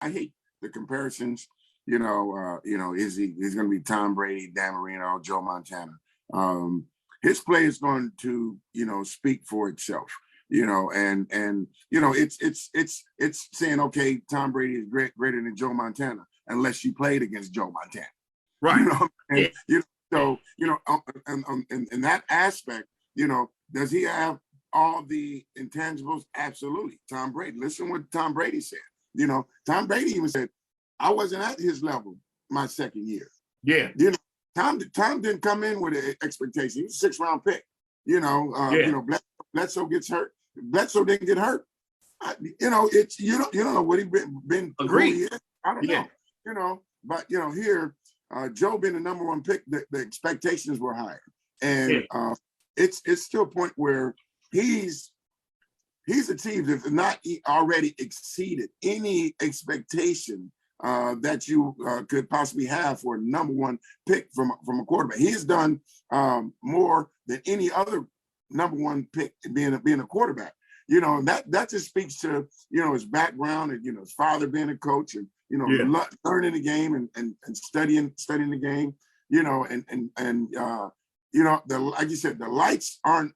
I hate the comparisons. He's going to be Tom Brady, Dan Marino, Joe Montana. His play is going to, speak for itself. It's saying, okay, Tom Brady is greater than Joe Montana unless you played against Joe Montana. Right. In that aspect, does he have all the intangibles? Absolutely. Tom Brady. Listen what Tom Brady said. Tom Brady even said, I wasn't at his level my second year. Yeah. Tom didn't come in with an expectation. He was a 6th-round pick. Bledsoe gets hurt. Bledsoe didn't get hurt. It's you don't know what he been. Agreed. I don't know. But here, Joe being the number 1 pick, the expectations were higher, and it's to a point where he's achieved, if not already exceeded, any expectation that you could possibly have for a number 1 pick from a quarterback. He's done more than any other number 1 pick being a quarterback. That just speaks to his background and his father being a coach and learning the game and studying the game. Like you said, the lights aren't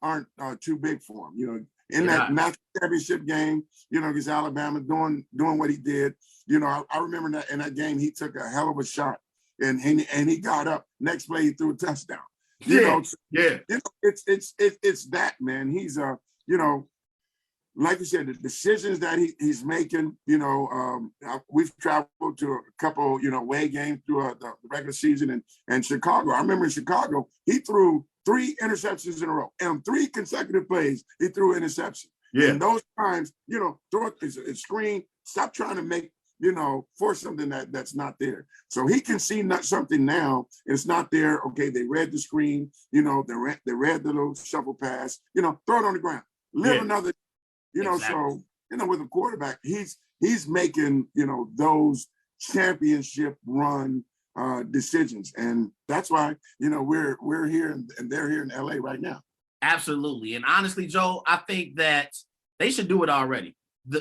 too big for him. In that national championship game, against Alabama, doing what he did. I remember that in that game, he took a hell of a shot and he got up. Next play, he threw a touchdown. It's that, man. He's like you said, the decisions that he's making. We've traveled to a couple away games through the regular season and Chicago. I remember in Chicago, he threw 3 interceptions in a row, and 3 consecutive plays he threw an interception. Yeah. And those times, throw a screen. Stop trying to make force something that's not there. So he can see something now. It's not there. Okay, they read the screen. They read the little shuffle pass. Throw it on the ground. Live another. Exactly. So with a quarterback, he's making those championship run decisions, and that's why we're here and they're here in LA right now. Absolutely, and honestly, Joe, I think that they should do it already.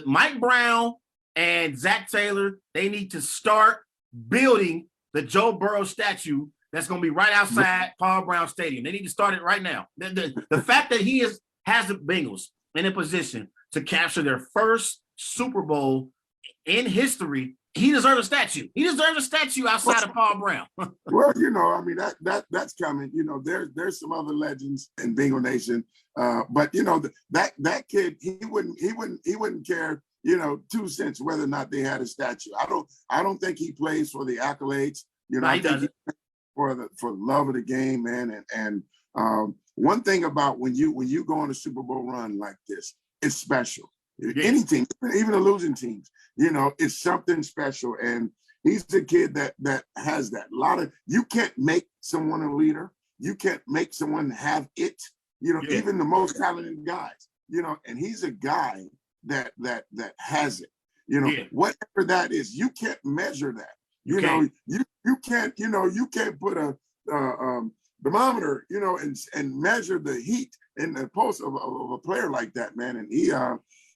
Mike Brown and Zach Taylor, they need to start building the Joe Burrow statue that's going to be right outside Paul Brown Stadium. They need to start it right now. The fact that he has the Bengals in a position to capture their first Super Bowl in history, he deserves a statue. He deserves a statue outside of Paul Brown. Well, that's coming. There's some other legends in Bengal Nation, but that kid, he wouldn't care 2 cents whether or not they had a statue. I don't think he plays for the accolades. I think he plays for the love of the game, man. And one thing about when you go on a Super Bowl run like this, it's special. Yeah. Any team, even the losing teams, it's something special. And he's the kid that has that. You can't make someone a leader. You can't make someone have it. Even the most talented guys. And he's a guy that has it. Whatever that is, you can't measure that. You can't put a thermometer, and measure the heat and the pulse of a player like that, man. And he,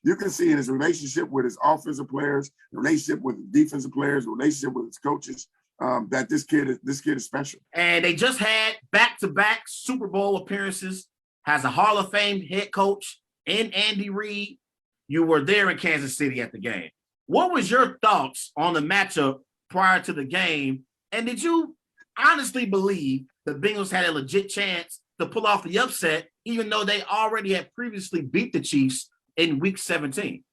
you can see in his relationship with his offensive players, the relationship with defensive players, the relationship with his coaches, that this kid is special. And they just had back-to-back Super Bowl appearances. Has a Hall of Fame head coach in Andy Reid. You were there in Kansas City at the game. What was your thoughts on the matchup prior to the game? And did you honestly believe the Bengals had a legit chance to pull off the upset, even though they already had previously beat the Chiefs in Week 17?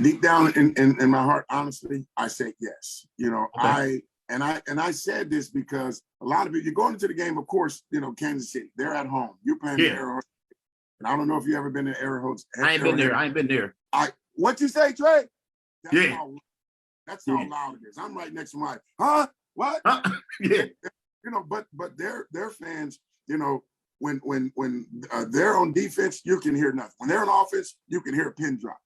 Deep down in my heart, honestly, I say yes. Okay. I said this because a lot of you're going into the game, of course, Kansas City, they're at home. You're playing the Arrowhead. And I don't know if you ever been to Arrowhead. I ain't been there. What you say, Trey? That's how loud it is. I'm right next to my, huh? What? Yeah. But their fans, when they're on defense, you can hear nothing. When they're on offense, you can hear a pin drop.